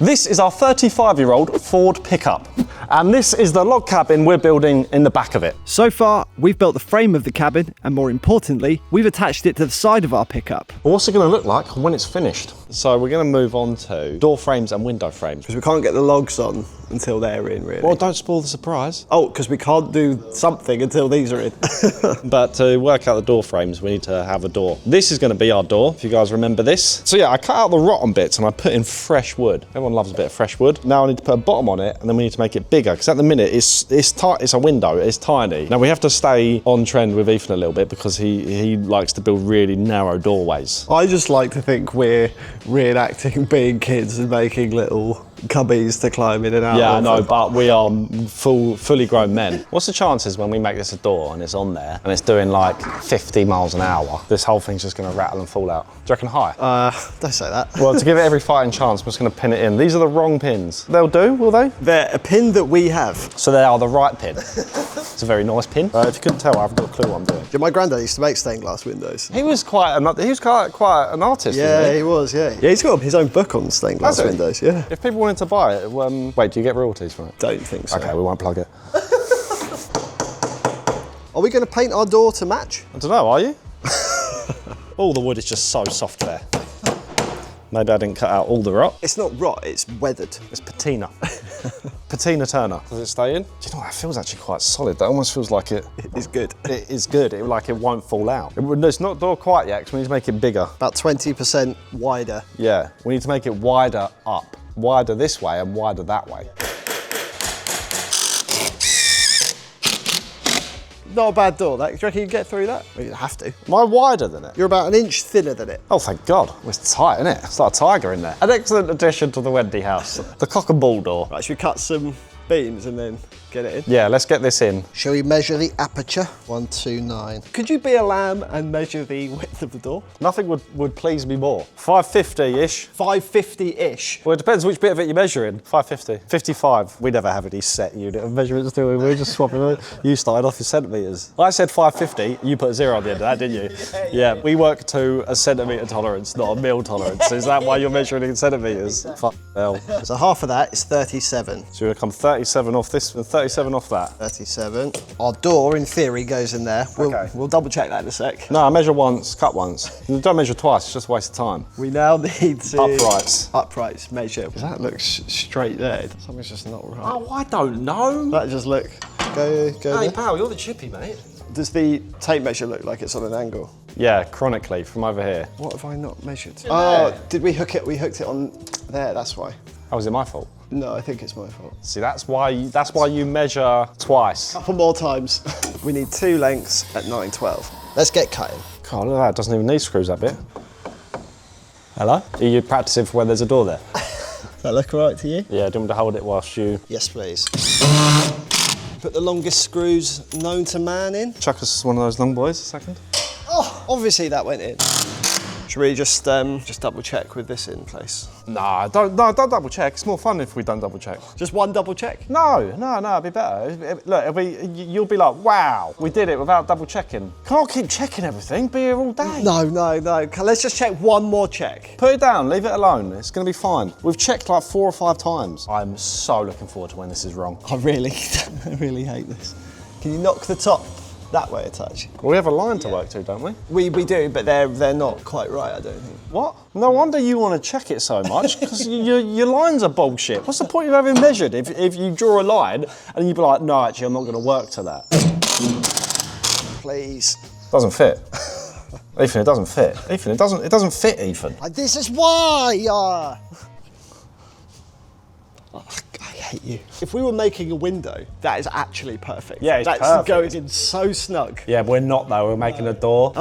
This is our 35-year-old Ford pickup. And this is the log cabin we're building in the back of it. So far, we've built the frame of the cabin, and more importantly, we've attached it to the side of our pickup. What's it going to look like when it's finished? So we're going to move on to door frames and window frames. Because we can't get the logs on until they're in, really. Well, don't spoil the surprise. Oh, because we can't do something until these are in. But to work out the door frames, we need to have a door. This is going to be our door, if you guys remember this. So yeah, I cut out the rotten bits and I put in fresh wood. Everyone loves a bit of fresh wood. Now I need to put a bottom on it, and then we need to make it bigger, because at the minute it's tight. It's a window. It's tiny. Now we have to stay on trend with Ethan a little bit, because he likes to build really narrow doorways. I just like to think we're reenacting being kids and making little cubbies to climb in and out. Yeah, I know, but we are fully grown men. What's the chances when we make this a door and it's on there and it's doing like 50 miles an hour, this whole thing's just going to rattle and fall out? Do you reckon high? Don't say that. Well, to give it every fighting chance, I'm just going to pin it in. These are the wrong pins. They'll do, will they? They're a pin that we have. So they are the right pin. It's a very nice pin. If you couldn't tell, I haven't got a clue what I'm doing. Yeah, my granddad used to make stained glass windows. He was quite an artist, Yeah, wasn't he was, yeah. Yeah, he's got his own book on stained glass Has he? windows, yeah. If people wanted to buy it, wait, do you get royalties from it? Don't think so. Okay, we won't plug it. Are we going to paint our door to match? I don't know, are you? All the wood is just so soft there. Maybe I didn't cut out all the rot. It's not rot, it's weathered. It's patina. Patina Turner. Does it stay in? Do you know what? That feels actually quite solid. That almost feels like it is good. It is good. Like it won't fall out. It's not door quite yet, because we need to make it bigger. About 20% wider. Yeah, we need to make it wider up. Wider this way and wider that way. Not a bad door, that. Do you reckon you can get through that? Well, you have to. Am I wider than it? You're about an inch thinner than it. Oh, thank God. It's tight, isn't it? It's like a tiger in there. An excellent addition to the Wendy house. The cock and bull door. Right, should we cut some beams and then get it in? Yeah, let's get this in. Shall we measure the aperture? 129. Could you be a lamb and measure the width of the door? Nothing would please me more. 550-ish. 550-ish. Well, it depends which bit of it you're measuring. 550. 55. We never have any set unit of measurements, do we? We're just swapping it. You started off in centimetres. I said 550, you put a 0 on the end of that, didn't you? Yeah, we work to a centimetre tolerance, not a mil tolerance. Is that why you're measuring in centimetres? Fuck hell. So half of that is 37. So you're going to come 37 off this and 37 off that. 37. Our door, in theory, goes in there. We'll double check that in a sec. No, I measure once, cut once. You don't measure twice, it's just a waste of time. We now need to... Uprights measure. That looks straight there. Something's just not right. Oh, I don't know. That just look... Go Hey, there. pal, you're the chippy, mate. Does the tape measure look like it's on an angle? Yeah, chronically, from over here. What have I not measured? Oh, did we hook it? We hooked it on there, that's why. Oh, was it my fault? No, I think it's my fault. See, that's why you measure twice. Couple more times. We need 2 lengths at 9/12. Let's get cutting. God, look at that, it doesn't even need screws, that bit. Hello? Are you practicing for when there's a door there? Does that look all right to you? Yeah, do you want me to hold it whilst you... Yes, please. Put the longest screws known to man in. Chuck us one of those long boys a second. Oh, obviously that went in. Should we just double check with this in place? No, don't double check. It's more fun if we don't double check. Just one double check? No, it'd be better. Look, you'll be like, wow, we did it without double checking. Can't keep checking everything, be here all day. No. Let's just check one more check. Put it down, leave it alone. It's gonna be fine. We've checked like 4 or 5 times. I'm so looking forward to when this is wrong. I really hate this. Can you knock the top that way a touch? Well, we have a line to work to, don't we? We do, but they're not quite right, I don't think. What? No wonder you want to check it so much, because your lines are bullshit. What's the point of having measured if you draw a line and you'd be like, no, actually, I'm not going to work to that. Please. Doesn't fit. Ethan, it doesn't fit. Ethan, it doesn't fit, Ethan. This is why! I hate you. If we were making a window, that is actually perfect. Yeah, it's That's perfect. going in so snug. Yeah, but we're not though, we're making a door.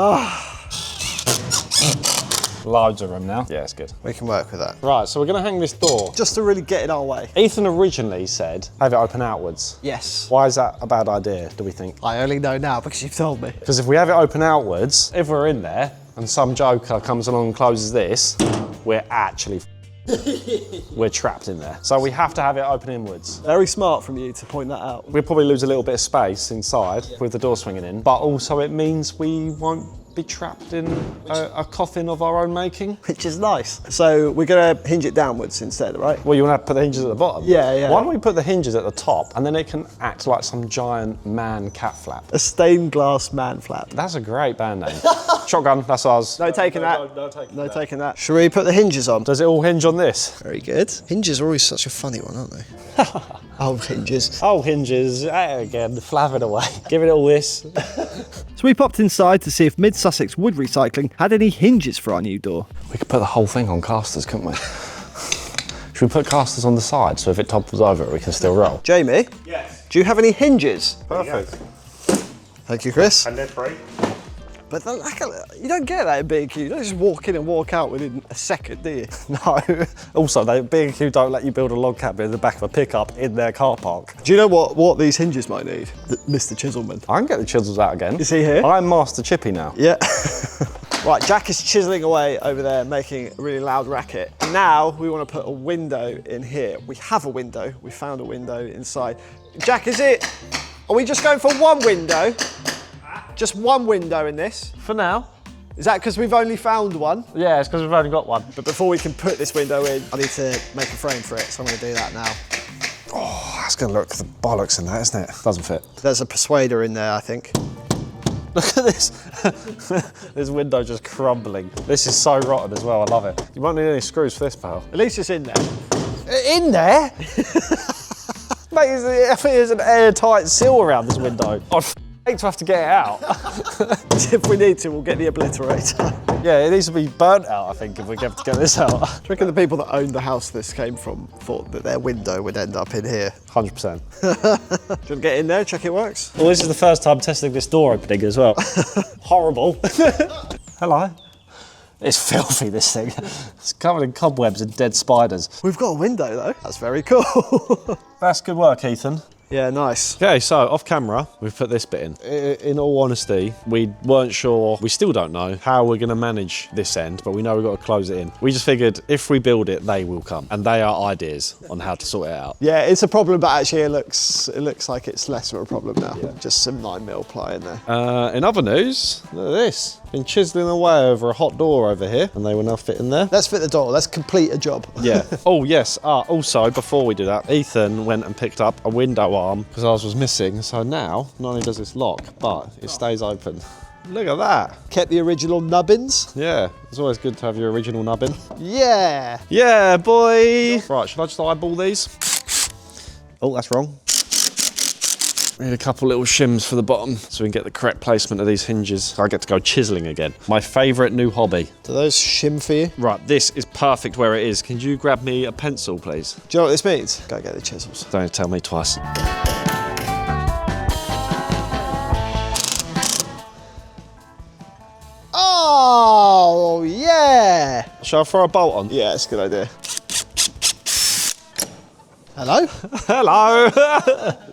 Loads of room now. Yeah, it's good. We can work with that. Right, so we're gonna hang this door. Just to really get in our way. Ethan originally said, have it open outwards. Yes. Why is that a bad idea, do we think? I only know now because you've told me. Because if we have it open outwards, if we're in there and some joker comes along and closes this, we're actually we're trapped in there. So we have to have it open inwards. Very smart from you to point that out. We'll probably lose a little bit of space inside with the door swinging in, but also it means we won't be trapped in a coffin of our own making. Which is nice. So we're gonna hinge it downwards instead, right? Well, you want to put the hinges at the bottom? Yeah, yeah. Why don't we put the hinges at the top and then it can act like some giant man cat flap? A stained glass man flap. That's a great band name. Shotgun, that's ours. No taking that. No taking that. Should we put the hinges on? Does it all hinge on this? Very good. Hinges are always such a funny one, aren't they? Oh, hinges. Oh, hinges, again, flapping away. Give it all this. So we popped inside to see if Mid Sussex Wood Recycling had any hinges for our new door. We could put the whole thing on casters, couldn't we? Should we put casters on the side so if it topples over we can still roll? Jamie? Yes. Do you have any hinges? Perfect. Thank you, Chris. And they're free. But you don't get that in B&Q. You don't just walk in and walk out within a second, do you? No. Also, B&Q don't let you build a log cabin in the back of a pickup in their car park. Do you know what these hinges might need? Mr. Chiselman. I can get the chisels out again. Is he here? I'm Master Chippy now. Yeah. Right, Jack is chiseling away over there, making a really loud racket. Now we want to put a window in here. We have a window. We found a window inside. Jack, are we just going for one window? Just one window in this? For now. Is that because we've only found one? Yeah, it's because we've only got one. But before we can put this window in, I need to make a frame for it, so I'm going to do that now. Oh, that's going to look the bollocks in that, isn't it? Doesn't fit. There's a persuader in there, I think. Look at this. This window just crumbling. This is so rotten as well, I love it. You won't need any screws for this, pal. At least it's in there. In there? Mate, I think there's an airtight seal around this window. I'd hate to have to get it out. If we need to, we'll get the obliterator. Yeah, it needs to be burnt out, I think, if we have to get this out. Do you reckon the people that owned the house this came from thought that their window would end up in here? 100%. Do you want to get in there, check it works? Well, this is the first time testing this door opening as well. Horrible. Hello. It's filthy, this thing. It's covered in cobwebs and dead spiders. We've got a window though. That's very cool. That's good work, Ethan. Yeah, nice. Okay, so off camera, we've put this bit in. In all honesty, we weren't sure, we still don't know how we're gonna manage this end, but we know we've got to close it in. We just figured if we build it, they will come. And they are ideas on how to sort it out. Yeah, it's a problem, but actually it looks like it's less of a problem now. Yeah. Just some 9mm ply in there. In other news, look at this. Been chiseling away over a hot door over here, and they will now fit in there. Let's fit the door, let's complete a job. Yeah. Oh, yes. Also, before we do that, Ethan went and picked up a window arm because ours was missing. So now, not only does this lock, but it stays open. Look at that. Kept the original nubbins. Yeah, it's always good to have your original nubbin. Yeah. Yeah, boy. Right, should I just eyeball these? Oh, that's wrong. Need a couple little shims for the bottom so we can get the correct placement of these hinges. I get to go chiseling again. My favourite new hobby. Do those shim for you? Right, this is perfect where it is. Can you grab me a pencil, please? Do you know what this means? Go get the chisels. Don't tell me twice. Oh, yeah. Shall I throw a bolt on? Yeah, it's a good idea. Hello? Hello!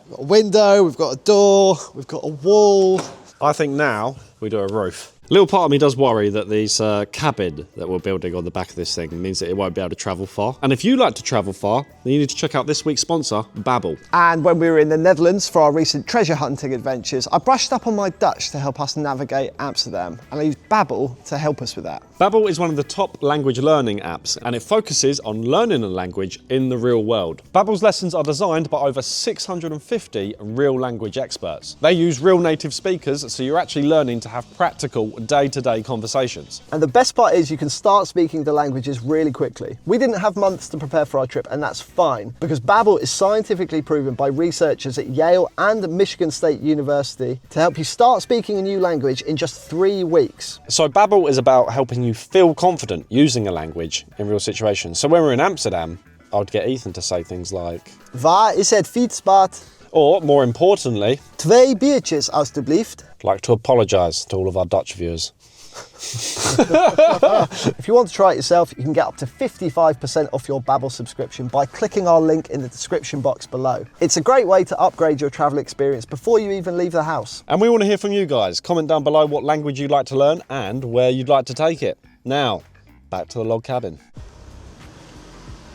We've got a window, we've got a door, we've got a wall. I think now we do a roof. A little part of me does worry that these cabin that we're building on the back of this thing means that it won't be able to travel far. And if you like to travel far, then you need to check out this week's sponsor, Babbel. And when we were in the Netherlands for our recent treasure hunting adventures, I brushed up on my Dutch to help us navigate Amsterdam. And I used Babbel to help us with that. Babbel is one of the top language learning apps, and it focuses on learning a language in the real world. Babbel's lessons are designed by over 650 real language experts. They use real native speakers, so you're actually learning to have practical day-to-day conversations. And the best part is you can start speaking the languages really quickly. We didn't have months to prepare for our trip, and that's fine, because Babbel is scientifically proven by researchers at Yale and Michigan State University to help you start speaking a new language in just 3 weeks. So Babbel is about helping you feel confident using a language in real situations. So when we're in Amsterdam, I'd get Ethan to say things like, Waar is het fietsbad? or more importantly, 2 biertjes alstublieft. like to apologise to all of our Dutch viewers. If you want to try it yourself, you can get up to 55% off your Babbel subscription by clicking our link in the description box below. It's a great way to upgrade your travel experience before you even leave the house. And we want to hear from you guys. Comment down below what language you'd like to learn and where you'd like to take it. Now, back to the log cabin.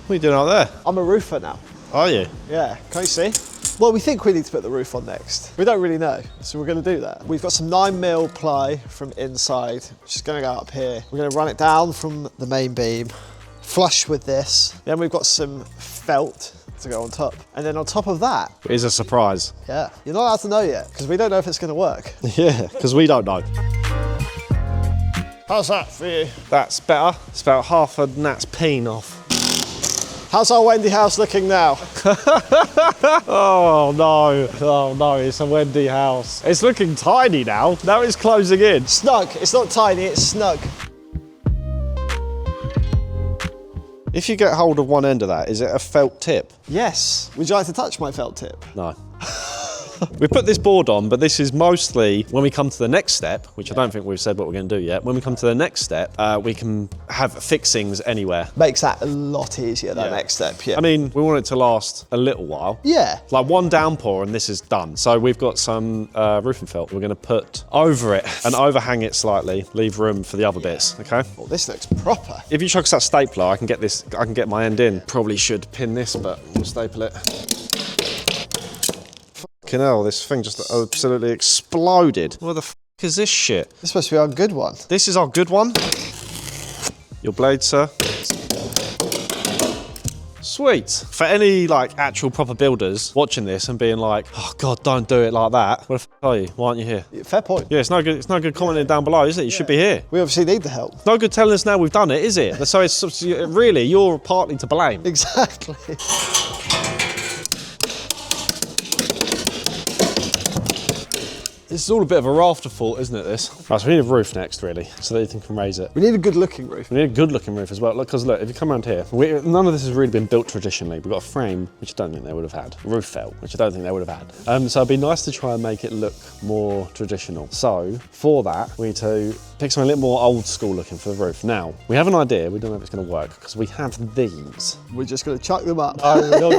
What are you doing out there? I'm a roofer now. Are you? Yeah, can you see? Well, we think we need to put the roof on next. We don't really know, so we're going to do that. We've got some 9mm ply from inside, which is going to go up here. We're going to run it down from the main beam, flush with this. Then we've got some felt to go on top. And then on top of that... It is a surprise. Yeah, you're not allowed to know yet, because we don't know if it's going to work. Yeah, because we don't know. How's that for you? That's better. It's about half a gnat's peen off. How's our Wendy house looking now? Oh no, it's a Wendy house. It's looking tiny now. Now it's closing in. Snug. It's not tiny, it's snug. If you get hold of one end of that, is it a felt tip? Yes. Would you like to touch my felt tip? No. We put this board on, but this is mostly when we come to the next step, which I don't think we've said what we're going to do yet. When we come to the next step, we can have fixings anywhere. Makes that a lot easier, that next step, yeah. I mean, we want it to last a little while. Yeah. Like one downpour and this is done. So we've got some roofing felt we're going to put over it and overhang it slightly, leave room for the other bits, okay? Well, this looks proper. If you chuck us that stapler, I can get my end in. Probably should pin this, but we'll staple it. Fucking hell, this thing just absolutely exploded. What the f is this shit? This is supposed to be our good one. This is our good one. Your blade, sir. Sweet. For any like actual proper builders watching this and being like, oh God, don't do it like that. What the f are you? Why aren't you here? Fair point. Yeah, it's no good commenting down below, is it? You should be here. We obviously need the help. It's no good telling us now we've done it, is it? So it's really, you're partly to blame. Exactly. This is all a bit of a rafter fault, isn't it, this? Right, so we need a roof next, really, so that you can raise it. We need a good looking roof. We need a good looking roof as well, because look, if you come around here, none of this has really been built traditionally. We've got a frame, which I don't think they would have had. Roof felt, which I don't think they would have had. So it'd be nice to try and make it look more traditional. So, for that, we need to pick something a little more old school looking for the roof. Now, we have an idea, we don't know if it's gonna work, because we have these. We're just gonna chuck them up. No,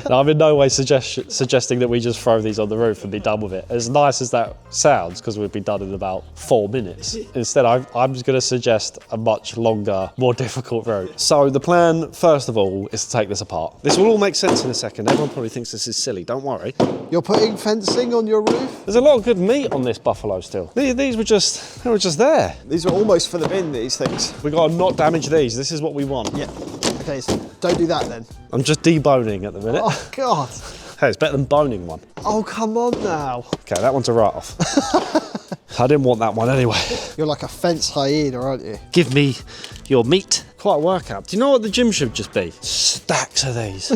I'm in no way suggesting that we just throw these on the roof and be done with it. As nice as that sounds, because we'd be done in about 4 minutes. Instead, I'm just going to suggest a much longer, more difficult route. So the plan, first of all, is to take this apart. This will all make sense in a second. Everyone probably thinks this is silly. Don't worry. You're putting fencing on your roof? There's a lot of good meat on this buffalo still. These were just there. These are almost for the bin, these things. We got to not damage these. This is what we want. Yeah. Okay, so don't do that then. I'm just deboning at the minute. Oh, God. Hey, it's better than boning one. Oh, come on now. Okay, that one's a write-off. I didn't want that one anyway. You're like a fence hyena, aren't you? Give me your meat. Quite a workout. Do you know what the gym should just be? Stacks of these.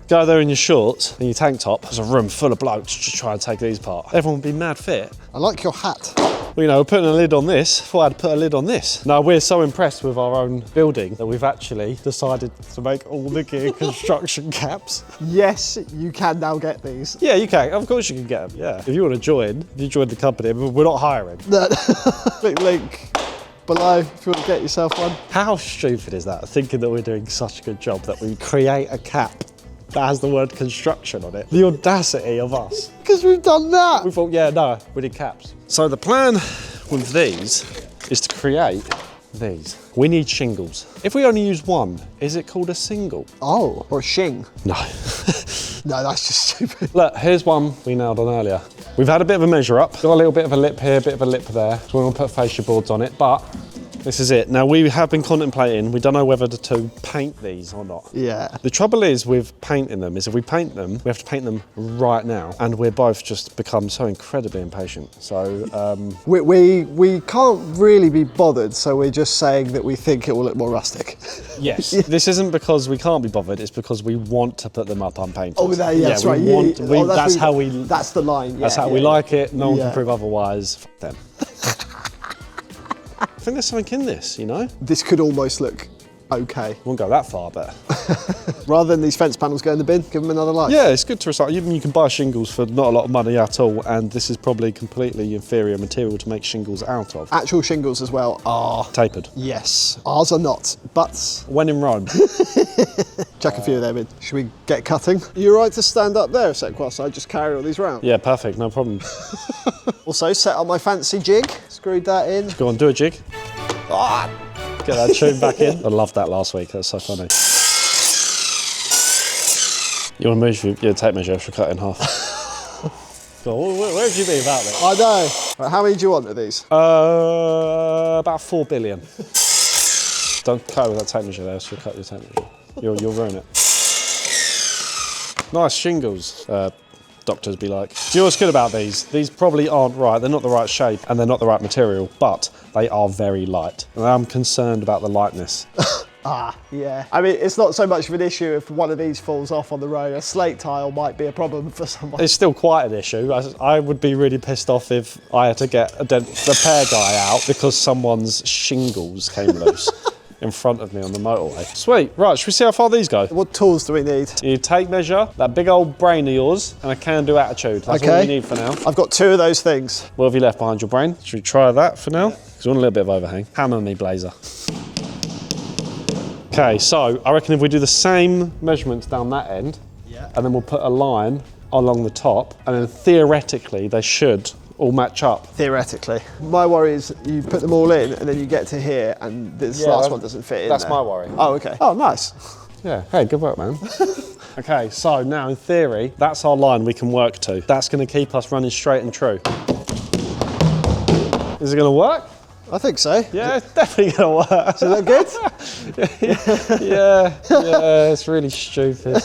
Go there in your shorts and your tank top. There's a room full of blokes just try and take these apart. Everyone would be mad fit. I like your hat. Well, you know, we're putting a lid on this. Thought I'd put a lid on this. No, we're so impressed with our own building that we've actually decided to make all the gear construction caps. Yes, you can now get these. Yeah, you can. Of course you can get them, yeah. If you want to join, if you join the company, we're not hiring. Click link below if you want to get yourself one. How stupid is that? Thinking that we're doing such a good job that we create a cap that has the word construction on it. The audacity of us. Because we've done that. We thought, yeah, no, we did caps. So the plan with these is to create these. We need shingles. If we only use one, is it called a single? Oh, or a shing. No. No, that's just stupid. Look, here's one we nailed on earlier. We've had a bit of a measure up. Got a little bit of a lip here, a bit of a lip there. So we're gonna put fascia boards on it, but this is it. Now, we have been contemplating, we don't know whether to paint these or not. Yeah. The trouble is with painting them, is if we paint them, we have to paint them right now. And we're both just become so incredibly impatient. So, We can't really be bothered, so we're just saying that we think it will look more rustic. yes. This isn't because we can't be bothered, it's because we want to put them up unpainted. Oh, that's right. That's how we... That's the line, That's how we like it. No one can prove otherwise. F them. I think there's something in this, you know? This could almost look okay. Won't go that far, but... Rather than these fence panels go in the bin, give them another life. Yeah, it's good to recycle. You can buy shingles for not a lot of money at all, and this is probably completely inferior material to make shingles out of. Actual shingles as well are... Tapered. Yes. Ours are not, but... When in Rome. Chuck a few of them in. Should we get cutting? Are you right to stand up there a sec whilst I just carry all these round? Yeah, perfect, no problem. Also, set up my fancy jig. Screwed that in. Go on, do a jig. Ah. Get that tune back in. I loved that last week, that was so funny. You want to move your tape measure? I should cut it in half. So, where have you been about this? I know. Right, how many do you want of these? About 4 billion. Don't cut it with that tape measure there, so cut your tape measure. You'll ruin it. Nice shingles, doctors be like. Do you know what's good about these? These probably aren't right, they're not the right shape and they're not the right material, but they are very light. And I'm concerned about the lightness. Yeah. I mean, it's not so much of an issue if one of these falls off on the road. A slate tile might be a problem for someone. It's still quite an issue. I would be really pissed off if I had to get the repair guy out because someone's shingles came loose in front of me on the motorway. Sweet, right, should we see how far these go? What tools do we need? You need tape measure, that big old brain of yours, and a can-do attitude. That's all you need for now. I've got 2 of those things. What have you left behind your brain? Should we try that for now? Because we want a little bit of overhang. Hammer me, Blazer. Okay, so I reckon if we do the same measurements down that end, and then we'll put a line along the top, and then theoretically they should all match up. Theoretically. My worry is you put them all in and then you get to here and this last one doesn't fit in That's there. my worry. Oh, okay. Oh, nice. Yeah, hey, good work, man. Okay, so now in theory, that's our line we can work to. That's gonna keep us running straight and true. Is it gonna work? I think so. Yeah, it's definitely gonna work. Does it look good? yeah, it's really stupid.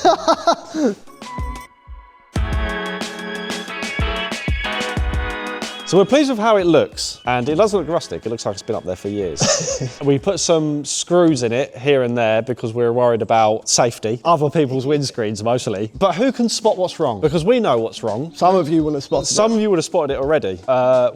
So we're pleased with how it looks, and it doesn't look rustic, it looks like it's been up there for years. We put some screws in it here and there because we're worried about safety, other people's windscreens mostly. But who can spot what's wrong? Because we know what's wrong. Some of you will have spotted Some of you would have spotted it already.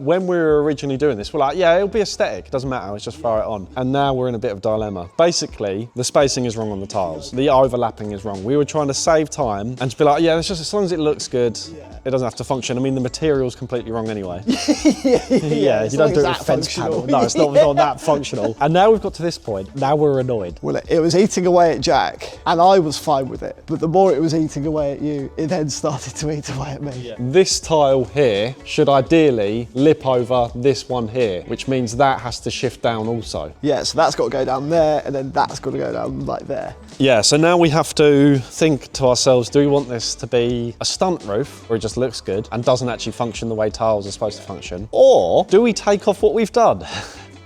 When we were originally doing this, we're like, yeah, it'll be aesthetic, doesn't matter, let's just throw it on. And now we're in a bit of dilemma. Basically, the spacing is wrong on the tiles. The overlapping is wrong. We were trying to save time and to be like, yeah, it's just as long as it looks good, it doesn't have to function. I mean, the material's completely wrong anyway. Yeah, you don't do it with fence panel. No, it's not that functional. And now we've got to this point. Now we're annoyed. Well, it was eating away at Jack, and I was fine with it. But the more it was eating away at you, it then started to eat away at me. Yeah. This tile here should ideally lip over this one here, which means that has to shift down also. Yeah, so that's got to go down there, and then that's got to go down like there. Yeah, so now we have to think to ourselves, do we want this to be a stunt roof, where it just looks good and doesn't actually function the way tiles are supposed to function? Or do we take off what we've done?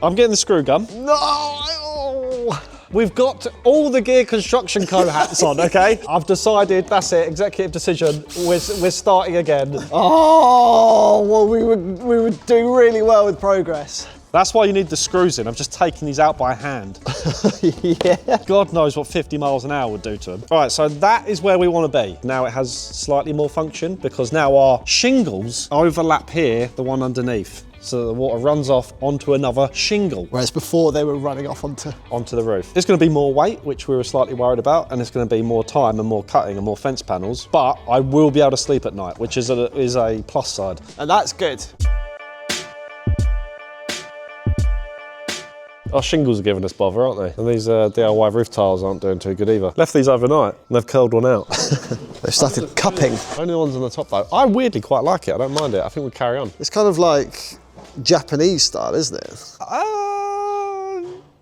I'm getting the screw gun. No! We've got all the Gear Construction Co hats on, okay? I've decided, that's it, executive decision, we're starting again. Oh, well, we would do really well with progress. That's why you need the screws in. I've just taken these out by hand. Yeah. God knows what 50 miles an hour would do to them. All right, so that is where we want to be. Now it has slightly more function because now our shingles overlap here, the one underneath. So the water runs off onto another shingle. Whereas before they were running off onto the roof. It's going to be more weight, which we were slightly worried about, and it's going to be more time and more cutting and more fence panels. But I will be able to sleep at night, which is a plus side. And that's good. Our shingles are giving us bother, aren't they? And these DIY roof tiles aren't doing too good either. Left these overnight and they've curled one out. They've started cupping. Only the ones on the top though. I weirdly quite like it, I don't mind it. I think we'll carry on. It's kind of like Japanese style, isn't it?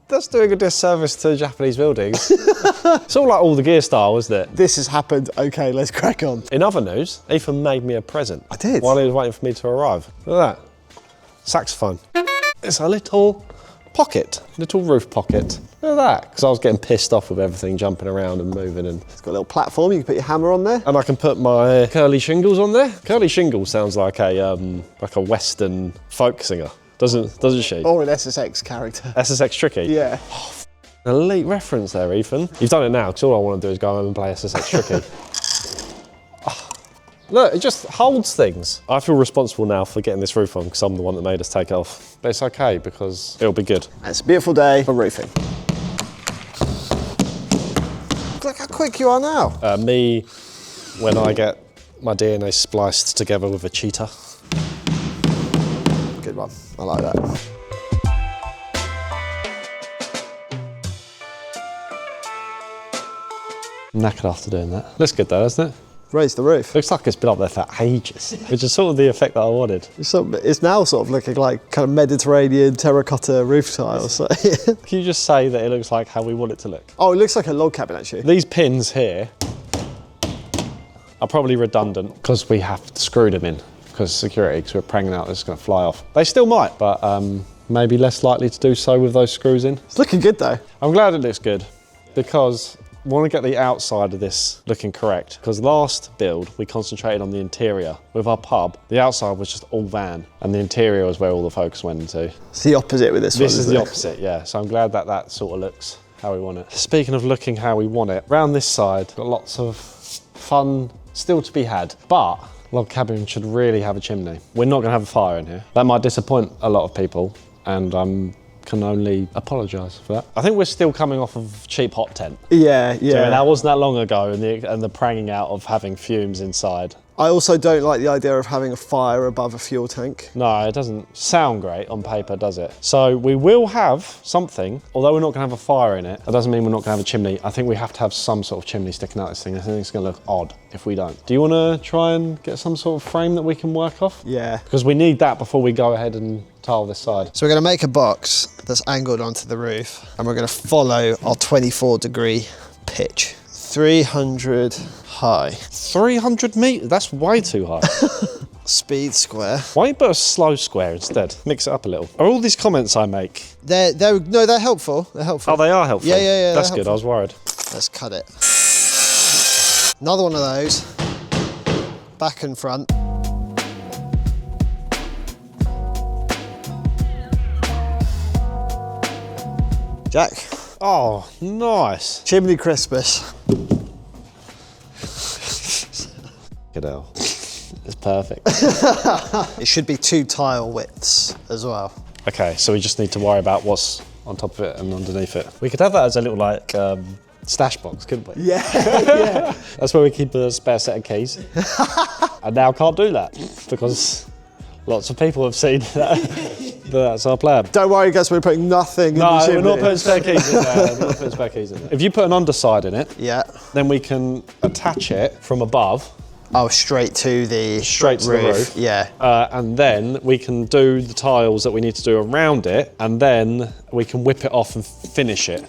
That's doing a disservice to Japanese buildings. It's all like all the gear style, isn't it? This has happened, okay, let's crack on. In other news, Ethan made me a present. I did? While he was waiting for me to arrive. Look at that. Saxophone. It's a little pocket, little roof pocket. Look at that, because I was getting pissed off with everything jumping around and moving. And it's got a little platform, you can put your hammer on there. And I can put my curly shingles on there. Curly shingles sounds like a Western folk singer, doesn't she? Or an SSX character. SSX Tricky? Yeah. Oh, an elite reference there, Ethan. You've done it now, because all I want to do is go home and play SSX Tricky. Look, it just holds things. I feel responsible now for getting this roof on because I'm the one that made us take it off. But it's okay because it'll be good. It's a beautiful day for roofing. Look how quick you are now. Me, when I get my DNA spliced together with a cheetah. Good one, I like that. I'm knackered after doing that. Looks good though, doesn't it? Raise the roof. Looks like it's been up there for ages, which is sort of the effect that I wanted. It's now sort of looking like kind of Mediterranean terracotta roof tiles. So. Can you just say that it looks like how we want it to look? Oh, it looks like a log cabin actually. These pins here are probably redundant because we have to screw them in because of security, because we're pranging out this is going to fly off. They still might, but maybe less likely to do so with those screws in. It's looking good though. I'm glad it looks good because I want to get the outside of this looking correct, because last build we concentrated on the interior. With our pub, the outside was just all van and the interior was where all the focus went into. It's the opposite with this one. This is the opposite, yeah. So I'm glad that that sort of looks how we want it. Speaking of looking how we want it, around this side, got lots of fun still to be had, but log cabin should really have a chimney. We're not gonna have a fire in here. That might disappoint a lot of people, and can only apologise for that. I think we're still coming off of cheap hot tent. Yeah, So yeah. that wasn't that long ago, and the pranging out of having fumes inside. I also don't like the idea of having a fire above a fuel tank. No, it doesn't sound great on paper, does it? So we will have something, although we're not gonna have a fire in it. That doesn't mean we're not gonna have a chimney. I think we have to have some sort of chimney sticking out this thing. I think it's gonna look odd if we don't. Do you wanna try and get some sort of frame that we can work off? Yeah. Because we need that before we go ahead and tile this side. So we're going to make a box that's angled onto the roof, and we're going to follow our 24-degree pitch. 300 high. 300 metres, that's way too high. Speed square. Why don't you put a slow square instead? Mix it up a little. Are all these comments I make? They're helpful. They're helpful. Oh, they are helpful? Yeah. That's good, I was worried. Let's cut it. Another one of those. Back and front. Jack. Oh, nice. Chimney Crispus. Good hell. It's perfect. It should be 2 tile widths as well. Okay, so we just need to worry about what's on top of it and underneath it. We could have that as a little like stash box, couldn't we? Yeah, yeah. That's where we keep a spare set of keys. And now can't do that because lots of people have seen that. That's our plan. Don't worry guys, we're putting nothing in the No, chimney. we're not putting spare keys in there. We're not putting spare keys in there. If you put an underside in it, Yeah. then we can attach it from above. Oh, straight to the roof. Yeah. And then we can do the tiles that we need to do around it, and then we can whip it off and finish it.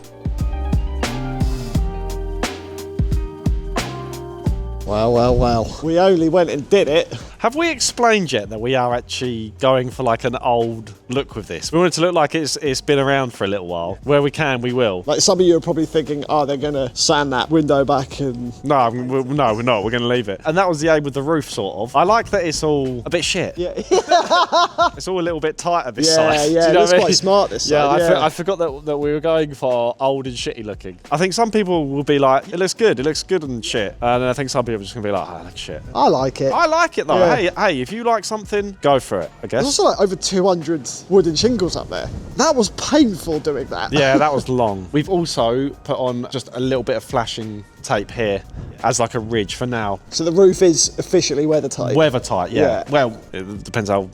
Well. We only went and did it. Have we explained yet that we are actually going for like an old look with this? We want it to look like it's been around for a little while. Where we can, we will. Like some of you are probably thinking, oh, they're gonna sand that window back and... No, we're not. We're going to leave it. And that was the aim with the roof, sort of. I like that it's all a bit shit. Yeah, It's all a little bit tighter this side. yeah, Do you know it looks what I mean? quite smart this Yeah, side. I forgot that we were going for old and shitty looking. I think some people will be like, it looks good and shit. And then I think some people are just going to be like, oh, it looks shit. I like it. I like it though. Yeah. Hey, if you like something, go for it, I There's guess. also like over 200 wooden shingles up there. That was painful doing that. Yeah, that was long. We've also put on just a little bit of flashing tape here as like a ridge for now. So the roof is officially weather tight. Weather tight, yeah. Yeah. Well, it depends how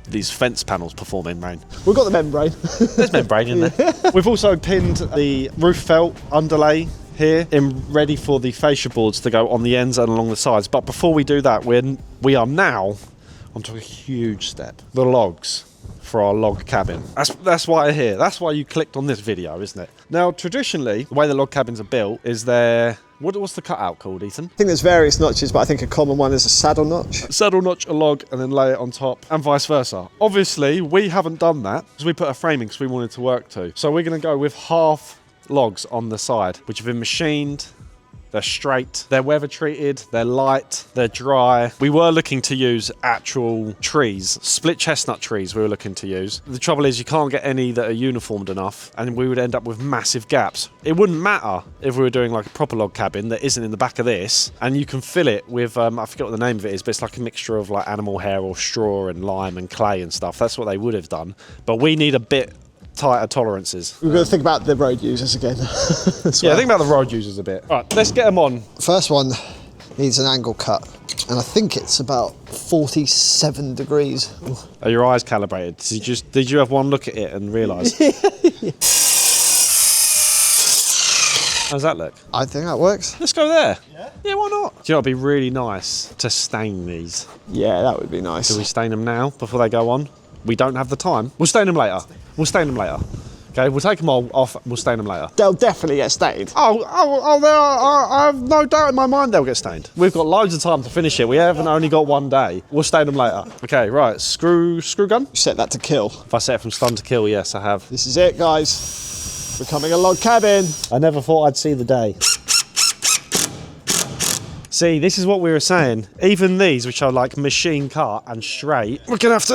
these fence panels perform in rain. We've got the membrane. There's membrane in there. We've also pinned the roof felt underlay here ready for the fascia boards to go on the ends and along the sides. But before we do that, we are now onto a huge step. The logs for our log cabin. That's why you're here. That's why you clicked on this video, isn't it? Now, traditionally, the way the log cabins are built is what's the cutout called, Ethan? I think there's various notches, but I think a common one is a saddle notch. Saddle notch a log and then lay it on top, and vice versa. Obviously, we haven't done that because we put a framing because we wanted to work to. So we're going to go with half logs on the side, which have been machined. They're straight, they're weather treated, they're light, they're dry. We were looking to use actual trees, split chestnut trees we were looking to use. The trouble is you can't get any that are uniformed enough, and we would end up with massive gaps. It wouldn't matter if we were doing like a proper log cabin that isn't in the back of this, and you can fill it with, I forget what the name of it is, but it's like a mixture of like animal hair or straw and lime and clay and stuff. That's what they would have done. But we need a bit tighter tolerances. We've got to think about the road users again. Yeah, think about the road users a bit. All right, let's get them on. First one needs an angle cut, and I think it's about 47 degrees. Are your eyes calibrated? Did you have one look at it and realise? How's that look? I think that works. Let's go there. Yeah, why not? Do you know, it'd be really nice to stain these. Yeah, that would be nice. Do we stain them now before they go on? We don't have the time. We'll stain them later. Okay, Okay, we'll take them all off. We'll stain them later. They'll definitely get stained. I have no doubt in my mind they'll get stained. We've got loads of time to finish it. We haven't only got one day. We'll stain them later. Okay, right. Screw gun. You set that to kill. If I set it from stun to kill, yes, I have. This is it, guys. Becoming a log cabin. I never thought I'd see the day. See, this is what we were saying. Even these, which are like machine cut and straight, we're gonna have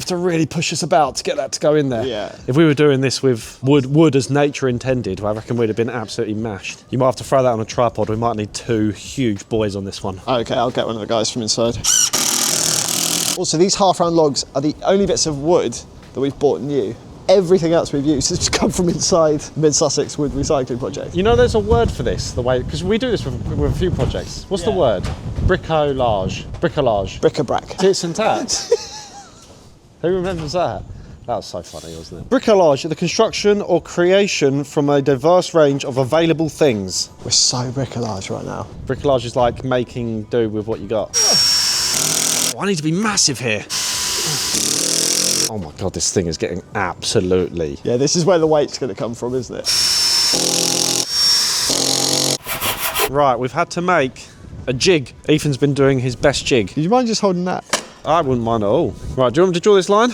to really push us about to get that to go in there. Yeah. If we were doing this with wood as nature intended, I reckon we'd have been absolutely mashed. You might have to throw that on a tripod. We might need 2 huge boys on this one. Okay, I'll get one of the guys from inside. Also, these half-round logs are the only bits of wood that we've bought new. Everything else we've used has come from inside Mid-Sussex Wood Recycling Project. You know, there's a word for this, the way, because we do this with a few projects. What's the word? Bricolage. Bric-a-brac. Tits and tats. Who remembers that? That was so funny, wasn't it? Bricolage, the construction or creation from a diverse range of available things. We're so bricolage right now. Bricolage is like making do with what you got. Oh, I need to be massive here. Oh my God, this thing is getting absolutely... Yeah, this is where the weight's going to come from, isn't it? Right, we've had to make a jig. Ethan's been doing his best jig. Do you mind just holding that? I wouldn't mind at all. Right, do you want me to draw this line?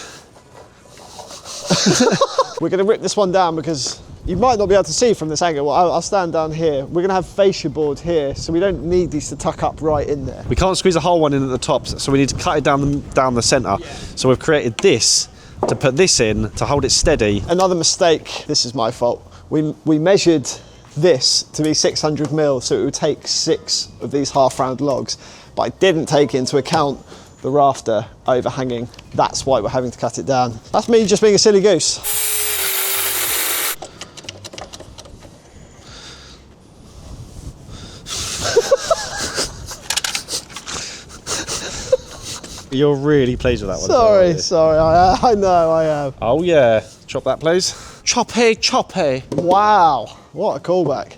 We're going to rip this one down because you might not be able to see from this angle. Well, I'll stand down here. We're going to have fascia board here, so we don't need these to tuck up right in there. We can't squeeze a whole one in at the top, so we need to cut it down the centre. Yeah. So we've created this to put this in to hold it steady. Another mistake, this is my fault. We measured this to be 600 mil, so it would take 6 of these half-round logs, but I didn't take into account the rafter overhanging. That's why we're having to cut it down. That's me just being a silly goose. You're really pleased with that one. Sorry, I know I am. Oh yeah, chop that please. Choppy. Wow, what a callback.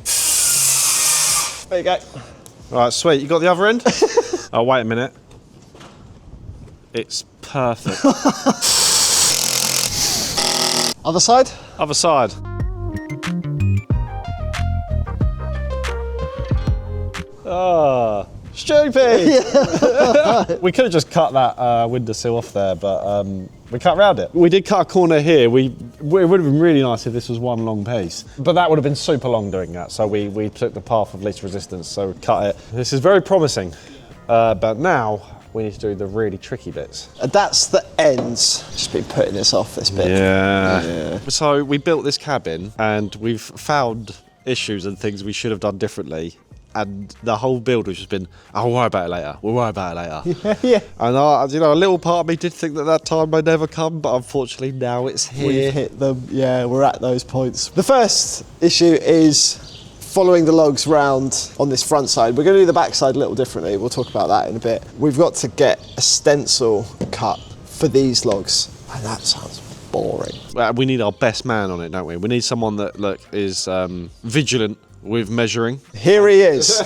There you go. Right, sweet, you got the other end? Oh, wait a minute. It's perfect. Other side? Other side. Ah, stupid! We could have just cut that windowsill off there, but we cut around it. We did cut a corner here. It would have been really nice if this was one long piece, but that would have been super long doing that, so we took the path of least resistance, so we cut it. This is very promising, but now we need to do the really tricky bits. That's the ends. Just been putting this off this bit. Yeah. So we built this cabin and we've found issues and things we should have done differently. And the whole build has just been, oh, we'll worry about it later. We'll worry about it later. Yeah. And a little part of me did think that time may never come, but unfortunately now it's here. We've hit them. Yeah, we're at those points. The first issue is following the logs round on this front side. We're going to do the back side a little differently. We'll talk about that in a bit. We've got to get a stencil cut for these logs, and that sounds boring. We need our best man on it, don't we? We need someone that is vigilant with measuring. Here he is.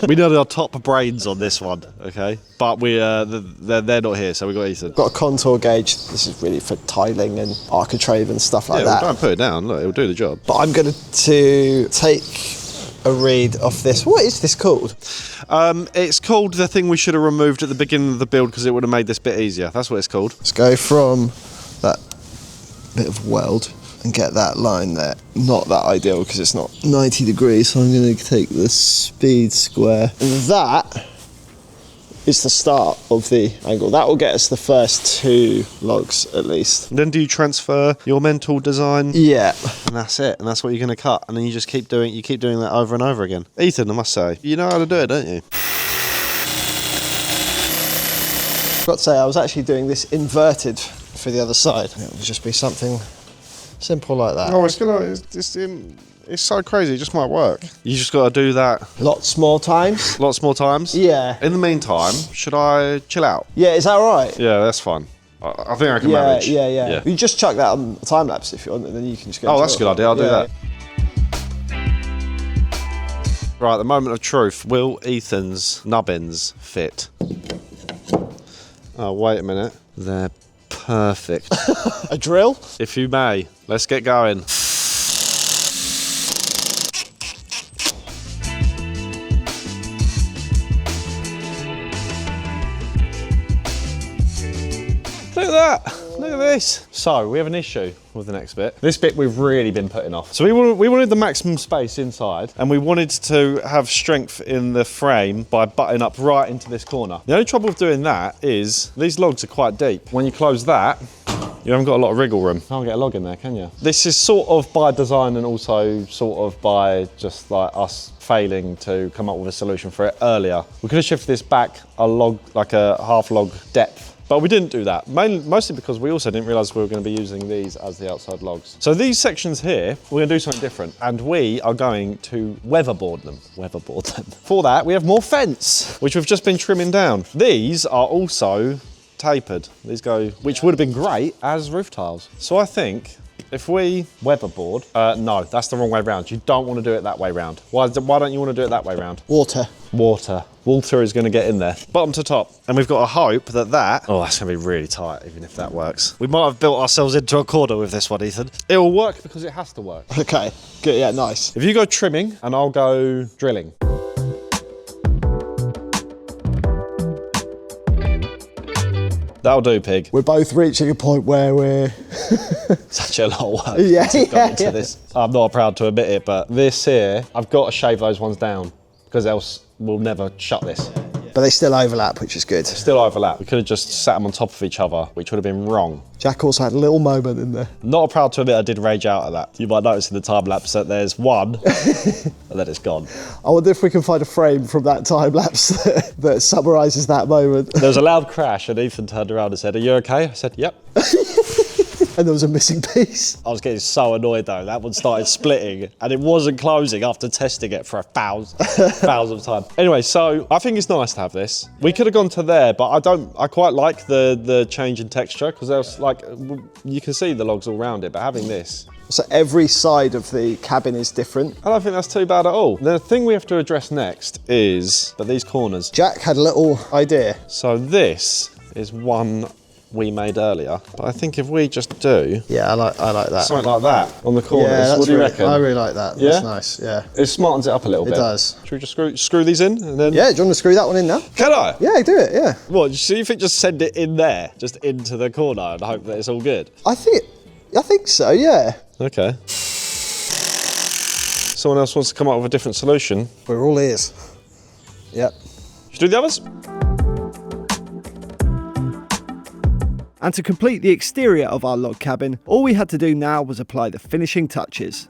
We need our top brains on this one, okay? But they're not here, so we've got Ethan. Got a contour gauge. This is really for tiling and architrave and stuff like that. Well, don't put it down. Look, it'll do the job. But I'm going to take a read off this. What is this called? It's called the thing we should have removed at the beginning of the build because it would have made this bit easier. That's what it's called. Let's go from that bit of weld and get that line there. Not that ideal because it's not 90 degrees, so I'm going to take the speed square. And that is the start of the angle. That will get us the first 2 logs at least. And then do you transfer your mental design? Yeah. And that's it. And that's what you're going to cut. And then you just keep doing that over and over again. Ethan, I must say, you know how to do it, don't you? I've got to say, I was actually doing this inverted for the other side. It would just be something simple like that. Oh, it's so crazy. It just might work. You just got to do that Lots more times. lots more times. Yeah. In the meantime, should I chill out? Yeah, is that all right? Yeah, that's fine. I think I can manage. Yeah. You just chuck that on a time lapse if you want, and then you can just go. Oh, that's a good idea. I'll do Yeah. that. Right, the moment of truth. Will Ethan's nubbins fit? Oh, wait a minute. They're perfect. A drill? If you may. Let's get going. Look at that. Look at this. So we have an issue with the next bit. This bit we've really been putting off. So we wanted the maximum space inside, and we wanted to have strength in the frame by butting up right into this corner. The only trouble with doing that is these logs are quite deep. When you close that, you haven't got a lot of wriggle room. Can't get a log in there, can you? This is sort of by design and also sort of by just like us failing to come up with a solution for it earlier. We could have shifted this back a log, like a half log depth. But we didn't do that, mostly because we also didn't realise we were going to be using these as the outside logs. So these sections here, we're going to do something different, and we are going to weatherboard them. For that, we have more fence, which we've just been trimming down. These are also tapered. These go, which would have been great as roof tiles. So I think if we weatherboard, no, that's the wrong way round. You don't want to do it that way round. Why don't you want to do it that way round? Water. Water is going to get in there, bottom to top. And we've got to hope that, oh, that's going to be really tight, even if that works. We might have built ourselves into a corner with this one, Ethan. It will work because it has to work. Okay, good, yeah, nice. If you go trimming and I'll go drilling. That'll do, pig. We're both reaching a point where we're... Such a lot of work. Yeah, into this. I'm not proud to admit it, but this here, I've got to shave those ones down because else we'll never shut this. But they still overlap, which is good. Still overlap. We could have just sat them on top of each other, which would have been wrong. Jack also had a little moment in there. Not proud to admit I did rage out at that. You might notice in the time lapse that there's one, and then it's gone. I wonder if we can find a frame from that time lapse that summarises that moment. There was a loud crash, and Ethan turned around and said, "Are you okay?" I said, "Yep." And there was a missing piece. I was getting so annoyed though. That one started splitting and it wasn't closing after testing it for a thousand times. Anyway, so I think it's nice to have this. We could have gone to there, but I quite like the change in texture because there's like, you can see the logs all around it, but having this. So every side of the cabin is different. I don't think that's too bad at all. The thing we have to address next is these corners. Jack had a little idea. So this is one we made earlier, but I think if we just do, yeah, I like that. Something like that on the corners. Yeah, that's what do you really, reckon? I really like that. Yeah? That's nice. Yeah, it smartens it up a little bit. It does. Should we just screw these in and then? Yeah, do you want to screw that one in now? Can I? Yeah, do it. Yeah. What? So you think just send it in there, just into the corner, and hope that it's all good? I think so. Yeah. Okay. Someone else wants to come up with a different solution. We're all ears. Yep. Should we do the others? And to complete the exterior of our log cabin, all we had to do now was apply the finishing touches.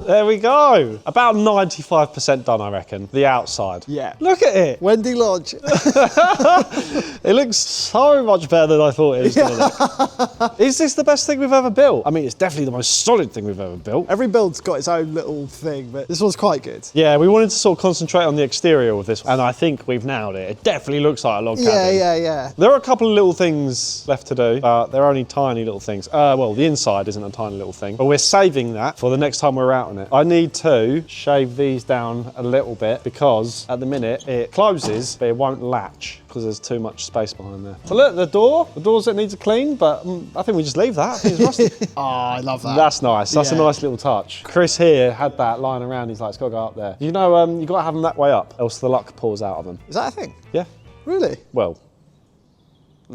There we go. About 95% done, I reckon. The outside. Yeah. Look at it. Wendy Lodge. It looks so much better than I thought it was going to look. Is this the best thing we've ever built? I mean, it's definitely the most solid thing we've ever built. Every build's got its own little thing, but this one's quite good. Yeah, we wanted to sort of concentrate on the exterior with this, and I think we've nailed it. It definitely looks like a log cabin. Yeah. There are a couple of little things left to do, but they're only tiny little things. Well, the inside isn't a tiny little thing, but we're saving that for the next time we're out on it. I need to shave these down a little bit because at the minute it closes, but it won't latch because there's too much space behind there. So look, the doors that needs a clean, but I think we just leave that. I think it's rusty. Oh, I love that. That's nice. That's a Yeah. nice little touch. Chris here had that lying around. He's like, it's got to go up there. You know, you got to have them that way up, else the luck pours out of them. Is that a thing? Yeah. Really? Well,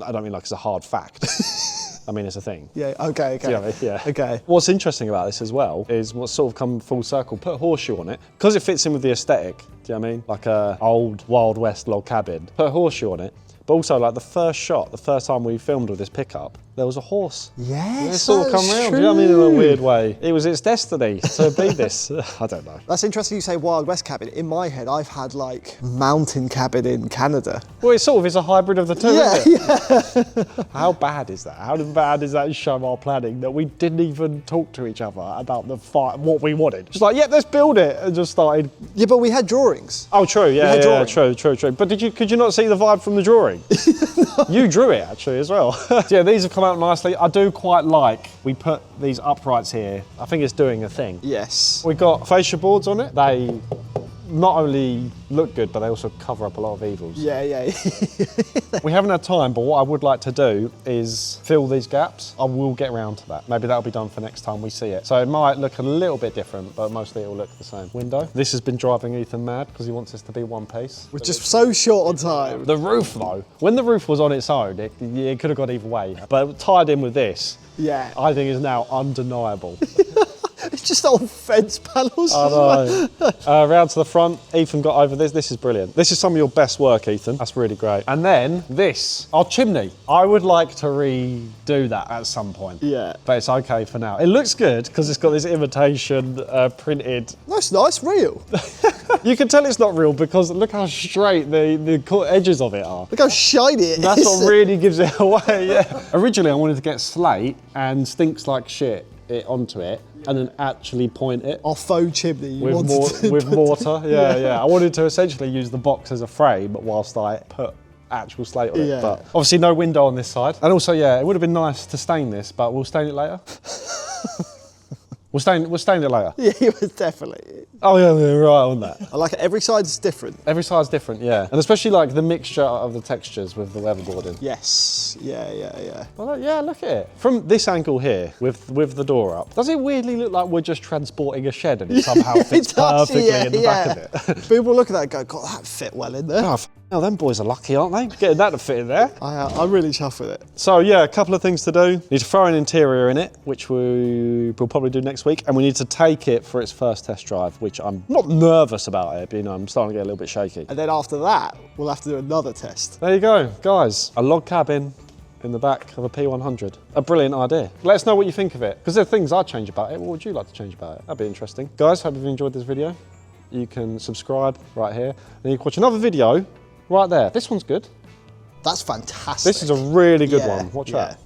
I don't mean like it's a hard fact. I mean, it's a thing. Yeah, okay. Do you know what I mean? Yeah. Okay. What's interesting about this as well is what's sort of come full circle. Put a horseshoe on it because it fits in with the aesthetic. Do you know what I mean? Like a old Wild West log cabin. Put a horseshoe on it. But also, like the first shot, the first time we filmed with this pickup, there was a horse. Yes, It sort of come round. Do you know what I mean? In a weird way. It was its destiny to be this. I don't know. That's interesting you say Wild West cabin. In my head, I've had like mountain cabin in Canada. Well, it sort of is a hybrid of the two, isn't it? Yeah. How bad is that? How bad is that show our planning that we didn't even talk to each other about what we wanted? Just like, let's build it, and just started. Yeah, but we had drawings. Oh, true. Yeah, had yeah, drawing. true. But could you not see the vibe from the drawing? No. You drew it actually as well. Yeah, these have come out nicely. I do quite like we put these uprights here. I think it's doing a thing. Yes. We got fascia boards on it. They not only look good, but they also cover up a lot of evils. Yeah, yeah. We haven't had time, but what I would like to do is fill these gaps. I will get around to that. Maybe that'll be done for next time we see it. So it might look a little bit different, but mostly it will look the same. Window. This has been driving Ethan mad because he wants this to be one piece. We're just so short on time. The roof though, when the roof was on its own, it could have gone either way. But tied in with this, Yeah. I think is now undeniable. It's just old fence panels. I know. Round to the front, Ethan got over this. This is brilliant. This is some of your best work, Ethan. That's really great. And then this, our chimney. I would like to redo that at some point. Yeah. But it's okay for now. It looks good because it's got this imitation printed. That's nice, real. You can tell it's not real because look how straight the edges of it are. Look how shiny it is. That's what really gives it away, yeah. Originally, I wanted to get slate and stinks like shit onto it and then actually point it. Our faux chimney you With mortar, yeah. I wanted to essentially use the box as a frame whilst I put actual slate on it. Yeah. But obviously no window on this side. And also, yeah, it would have been nice to stain this, but we'll stain it later. We'll stain it later. Yeah, it was definitely. Oh yeah, right on that. I like it. Every side's different. Every side's different, yeah. And especially like the mixture of the textures with the weatherboarding. Yes. Yeah. Well, yeah, look at it. From this angle here, with the door up, does it weirdly look like we're just transporting a shed and it somehow fits perfectly in the back of it? People look at that and go, God, that fit well in there. Oh, now them boys are lucky, aren't they? Getting that to fit in there. I'm really chuffed with it. So yeah, a couple of things to do. Need to throw an interior in it, which we'll probably do next week. And we need to take it for its first test drive, which I'm not nervous about it, but you know, I'm starting to get a little bit shaky. And then after that, we'll have to do another test. There you go, guys. A log cabin in the back of a P100. A brilliant idea. Let us know what you think of it, because there are things I'd change about it. What would you like to change about it? That'd be interesting. Guys, hope you've enjoyed this video. You can subscribe right here, and you can watch another video right there. This one's good. That's fantastic. This is a really good one. Watch that.